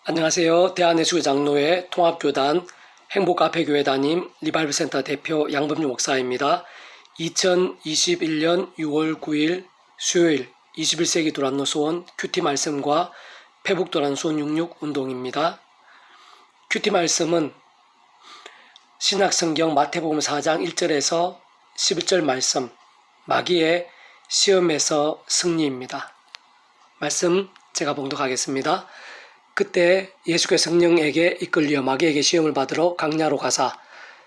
안녕하세요. 대한예수교 장로회 통합교단 행복카페교회 담임 리바이브센터 대표 양범주 목사입니다. 2021년 6월 9일 수요일 21세기 도란노 소원 큐티 말씀과 페북 도란 소원 66 운동입니다. 큐티 말씀은 신약성경 마태복음 4장 1절에서 11절 말씀, 마귀의 시험에서 승리입니다. 말씀 제가 봉독하겠습니다. 그때 예수께서 성령에게 이끌려 마귀에게 시험을 받으러 강야로 가사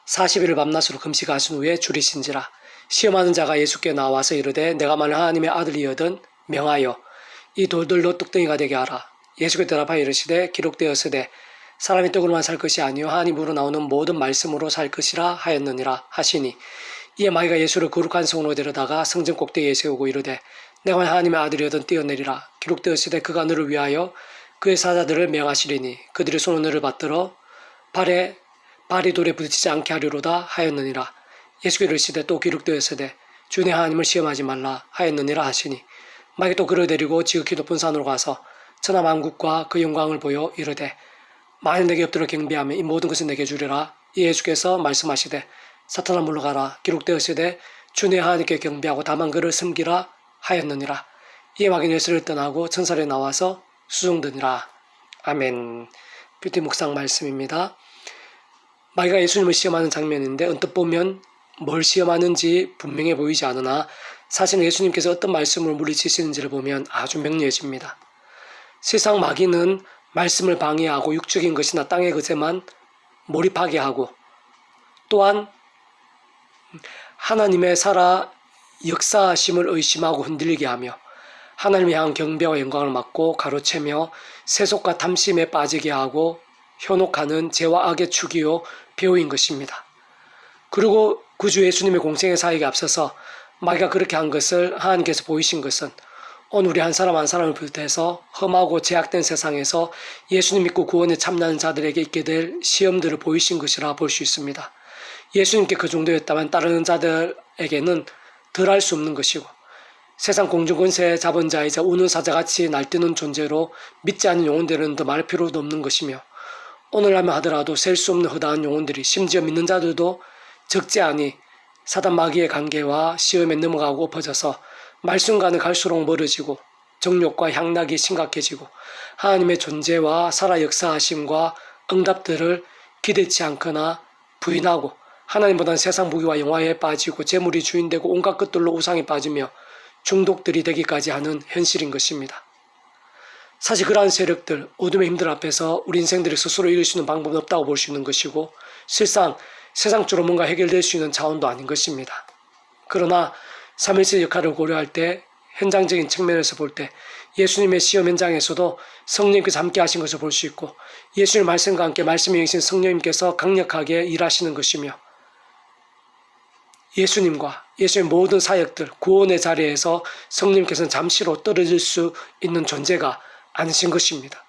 40일을 밤낮으로 금식하신 후에 줄이신지라. 시험하는 자가 예수께 나와서 이르되 내가 만일 하나님의 아들이거든 명하여 이 돌들로 뚝덩이가 되게 하라. 예수께 대답하여 이르시되 기록되었으되 사람이 떡으로만 살 것이 아니요 하나님으로 나오는 모든 말씀으로 살 것이라 하였느니라 하시니, 이에 마귀가 예수를 거룩한 성으로 데려다가 성전 꼭대기에 세우고 이르되 내가 만일 하나님의 아들이거든 뛰어내리라. 기록되었으되 그가 너를 위하여 그의 사자들을 명하시리니 그들의 손은 너를 받들어 발이 돌에 부딪히지 않게 하리로다 하였느니라. 예수께서 이르시되 또 기록되었으되 주의 하나님을 시험하지 말라 하였느니라 하시니, 마귀 또 그를 데리고 지극히 높은 산으로 가서 천하 만국과 그 영광을 보여 이르되 만일 내게 엎드려 경배하면 이 모든 것을 내게 주리라. 이 예수께서 말씀하시되 사탄아 물러가라. 기록되었으되 주의 하나님께 경배하고 다만 그를 섬기라 하였느니라. 이에 마귀는 예수를 떠나고 천사에 나와서 수종드니라. 아멘. 뷰티 묵상 말씀입니다. 마귀가 예수님을 시험하는 장면인데 언뜻 보면 뭘 시험하는지 분명해 보이지 않으나 사실 예수님께서 어떤 말씀을 물리치시는지를 보면 아주 명료해집니다. 세상 마귀는 말씀을 방해하고 육적인 것이나 땅의 것에만 몰입하게 하고, 또한 하나님의 살아 역사하심을 의심하고 흔들리게 하며 하나님을 향한 경배와 영광을 막고 가로채며 세속과 탐심에 빠지게 하고 현혹하는 죄와 악의 축이요 배후인 것입니다. 그리고 구주 예수님의 공생의 사역에 앞서서 마귀가 그렇게 한 것을 하나님께서 보이신 것은 오늘 우리 한 사람 한 사람을 비롯해서 험하고 제약된 세상에서 예수님 믿고 구원에 참여하는 자들에게 있게 될 시험들을 보이신 것이라 볼 수 있습니다. 예수님께 그 정도였다면 다른 자들에게는 덜 할 수 없는 것이고, 세상 공중권세 자본자이자 우는 사자같이 날뛰는 존재로 믿지 않는 영혼들은 더 말할 필요도 없는 것이며, 오늘날만 하더라도 셀 수 없는 허다한 영혼들이, 심지어 믿는 자들도 적지 않이 사단 마귀의 관계와 시험에 넘어가고 엎어져서 말씀과는 갈수록 멀어지고 정욕과 향락이 심각해지고 하나님의 존재와 살아 역사하심과 응답들을 기대치 않거나 부인하고 하나님보다는 세상 무기와 영화에 빠지고 재물이 주인되고 온갖 것들로 우상에 빠지며 중독들이 되기까지 하는 현실인 것입니다. 사실 그러한 세력들, 어둠의 힘들 앞에서 우리 인생들이 스스로 이길 수 있는 방법은 없다고 볼 수 있는 것이고, 실상 세상적으로 뭔가 해결될 수 있는 자원도 아닌 것입니다. 그러나 삼일체 역할을 고려할 때, 현장적인 측면에서 볼 때 예수님의 시험 현장에서도 성령님께서 함께 하신 것을 볼 수 있고, 예수님의 말씀과 함께 말씀에 계신 성령님께서 강력하게 일하시는 것이며, 예수님과 예수의 모든 사역들, 구원의 자리에서 성령님께서는 잠시로 떨어질 수 있는 존재가 아니신 것입니다.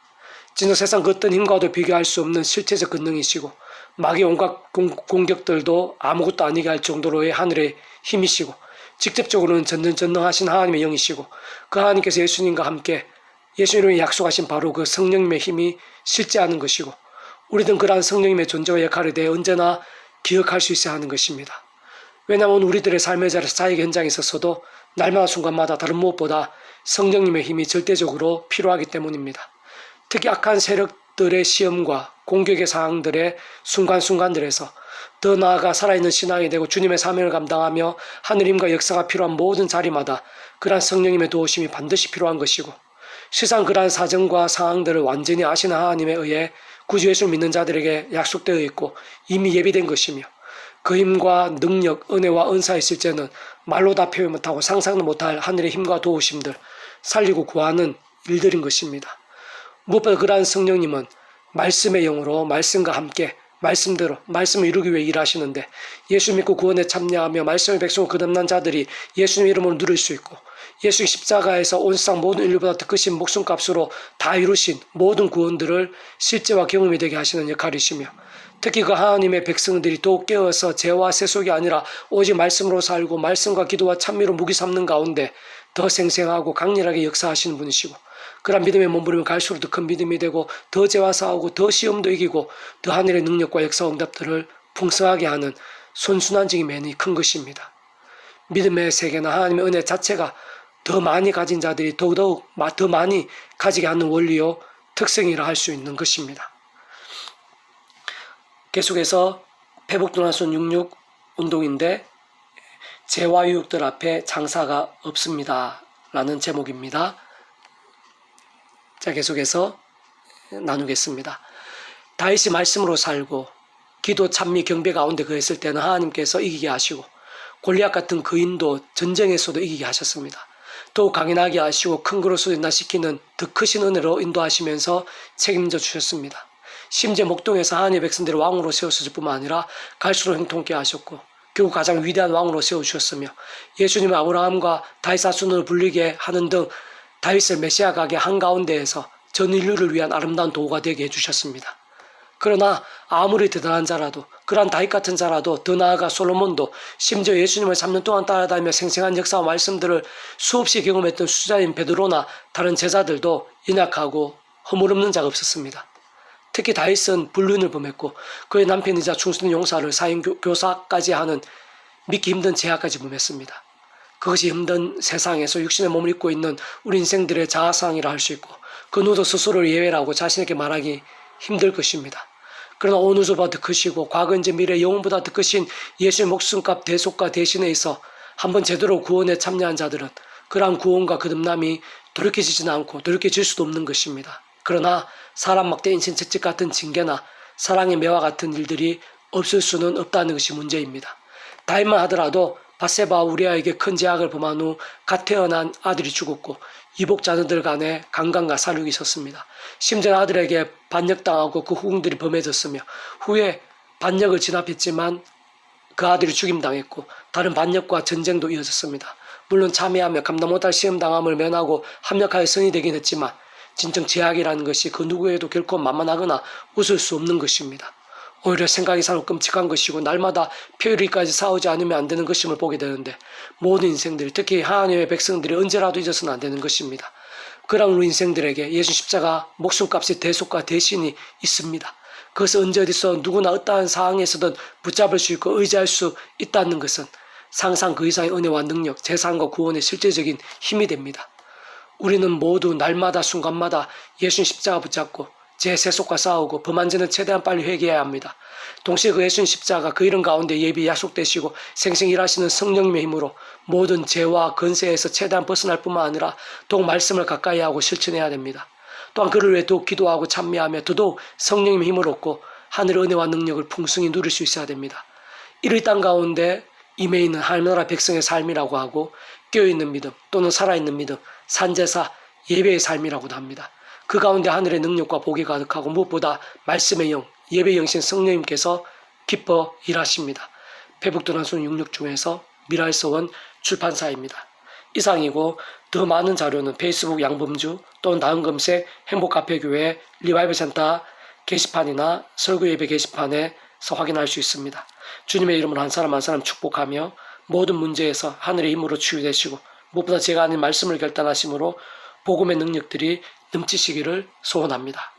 진짜 세상 그 어떤 힘과도 비교할 수 없는 실체적 권능이시고, 마귀의 온갖 공격들도 아무것도 아니게 할 정도로의 하늘의 힘이시고, 직접적으로는 전능하신 하나님의 영이시고, 그 하나님께서 예수님과 함께 예수님이 약속하신 바로 그 성령님의 힘이 실제하는 것이고, 우리는 그러한 성령님의 존재와 역할에 대해 언제나 기억할 수 있어야 하는 것입니다. 왜냐하면 우리들의 삶의 자리에서 사역 현장에 있어서도 날마다 순간마다 다른 무엇보다 성령님의 힘이 절대적으로 필요하기 때문입니다. 특히 악한 세력들의 시험과 공격의 상황들의 순간순간들에서 더 나아가 살아있는 신앙이 되고 주님의 사명을 감당하며 하느님과 역사가 필요한 모든 자리마다 그러한 성령님의 도우심이 반드시 필요한 것이고, 세상 그러한 사정과 상황들을 완전히 아시는 하나님에 의해 구주 예수를 믿는 자들에게 약속되어 있고 이미 예비된 것이며, 그 힘과 능력, 은혜와 은사의 실제는 말로 다 표현 못하고 상상도 못할 하늘의 힘과 도우심들, 살리고 구하는 일들인 것입니다. 무엇보다 그러한 성령님은 말씀의 영으로 말씀과 함께 말씀대로 말씀을 이루기 위해 일하시는데, 예수 믿고 구원에 참여하며 말씀의 백성을 거듭난 자들이 예수님의 이름으로 누릴 수 있고, 예수의 십자가에서 온 세상 모든 인류보다 더 크신 목숨값으로 다 이루신 모든 구원들을 실제와 경험이 되게 하시는 역할이시며, 특히 그 하나님의 백성들이 더욱 깨어서 죄와 세속이 아니라 오직 말씀으로 살고 말씀과 기도와 찬미로 무기 삼는 가운데 더 생생하고 강렬하게 역사하시는 분이시고, 그런 믿음에 몸부리면 갈수록 더 큰 믿음이 되고 더 죄와 싸우고 더 시험도 이기고 더 하늘의 능력과 역사 응답들을 풍성하게 하는 선순환적인 면이 큰 것입니다. 믿음의 세계나 하나님의 은혜 자체가 더 많이 가진 자들이 더더욱 더 많이 가지게 하는 원리요 특성이라 할 수 있는 것입니다. 계속해서 페북도나손 66 운동인데 죄와 유혹들 앞에 장사가 없습니다 라는 제목입니다. 자, 계속해서 나누겠습니다. 다윗이 말씀으로 살고 기도 찬미 경배 가운데 거했을 때는 하나님께서 이기게 하시고 골리앗 같은 거인도 전쟁에서도 이기게 하셨습니다. 더욱 강인하게 하시고 큰 그릇으로 인도시키는 더 크신 은혜로 인도하시면서 책임져 주셨습니다. 심지어 목동에서 하나님의 백성들을 왕으로 세우셨을 뿐만 아니라 갈수록 형통케 하셨고 결국 가장 위대한 왕으로 세워주셨으며 예수님의 아브라함과 다윗 사순으로 불리게 하는 등 다윗을 메시아 가게 한가운데에서 전 인류를 위한 아름다운 도구가 되게 해주셨습니다. 그러나 아무리 대단한 자라도 그러한 다윗 같은 자라도 더 나아가 솔로몬도 심지어 예수님을 3년 동안 따라다니며 생생한 역사와 말씀들을 수없이 경험했던 수자인 베드로나 다른 제자들도 연약하고 허물없는 자가 없었습니다. 특히 다윗은 불륜을 범했고 그의 남편이자 충성된 용사를 사형 교사까지 하는 믿기 힘든 제약까지 범했습니다. 그것이 힘든 세상에서 육신의 몸을 입고 있는 우리 인생들의 자아상이라 할 수 있고 그 누구도 스스로를 예외라고 자신에게 말하기 힘들 것입니다. 그러나 어느 조보다 더 크시고 과거 현재 미래 영혼보다 더 크신 예수의 목숨값 대속과 대신에 있어 한번 제대로 구원에 참여한 자들은 그러한 구원과 거듭남이 돌이켜지지는 않고 돌이켜질 수도 없는 것입니다. 그러나 사람 막대 인신 채찍 같은 징계나 사랑의 매와 같은 일들이 없을 수는 없다는 것이 문제입니다. 다윗만 하더라도 밧세바와 우리아에게 큰 제약을 범한 후 갓 태어난 아들이 죽었고 이복 자녀들 간에 강간과 살육이 있었습니다. 심지어 아들에게 반역당하고 그 후궁들이 범해졌으며 후에 반역을 진압했지만 그 아들이 죽임당했고 다른 반역과 전쟁도 이어졌습니다. 물론 참여하며 감당 못할 시험당함을 면하고 합력하여 성이 되긴 했지만 진정 제약이라는 것이 그 누구에도 결코 만만하거나 웃을 수 없는 것입니다. 오히려 생각이 살고 끔찍한 것이고 날마다 표율이까지 싸우지 않으면 안 되는 것임을 보게 되는데 모든 인생들 특히 하나님의 백성들이 언제라도 잊어서는 안 되는 것입니다. 그런 우리 인생들에게 예수 십자가 목숨값의 대속과 대신이 있습니다. 그것을 언제 어디서 누구나 어떠한 상황에서든 붙잡을 수 있고 의지할 수 있다는 것은 상상 그 이상의 은혜와 능력, 재산과 구원의 실제적인 힘이 됩니다. 우리는 모두 날마다 순간마다 예수님 십자가 붙잡고 제 세속과 싸우고 범한 죄는 최대한 빨리 회개해야 합니다. 동시에 그 예수님 십자가 그 이름 가운데 예비 약속되시고 생생 일하시는 성령님의 힘으로 모든 죄와 건세에서 최대한 벗어날 뿐만 아니라 더욱 말씀을 가까이 하고 실천해야 됩니다. 또한 그를 위해 더욱 기도하고 찬미하며 더더욱 성령님의 힘을 얻고 하늘의 은혜와 능력을 풍성히 누릴 수 있어야 됩니다. 이를 땅 가운데 임해 있는 하나님 나라 백성의 삶이라고 하고 깨어있는 믿음 또는 살아있는 믿음, 산제사, 예배의 삶이라고도 합니다. 그 가운데 하늘의 능력과 복이 가득하고 무엇보다 말씀의 영, 예배의 영신 성령님께서 기뻐 일하십니다. 페북도나손 66 중에서 미랄서원 출판사입니다. 이상이고 더 많은 자료는 페이스북 양범주 또는 나은검색 행복카페교회 리바이벌센터 게시판이나 설교예배 게시판에서 확인할 수 있습니다. 주님의 이름으로 한 사람 한 사람 축복하며 모든 문제에서 하늘의 힘으로 치유되시고 무엇보다 제가 아닌 말씀을 결단하심으로 복음의 능력들이 넘치시기를 소원합니다.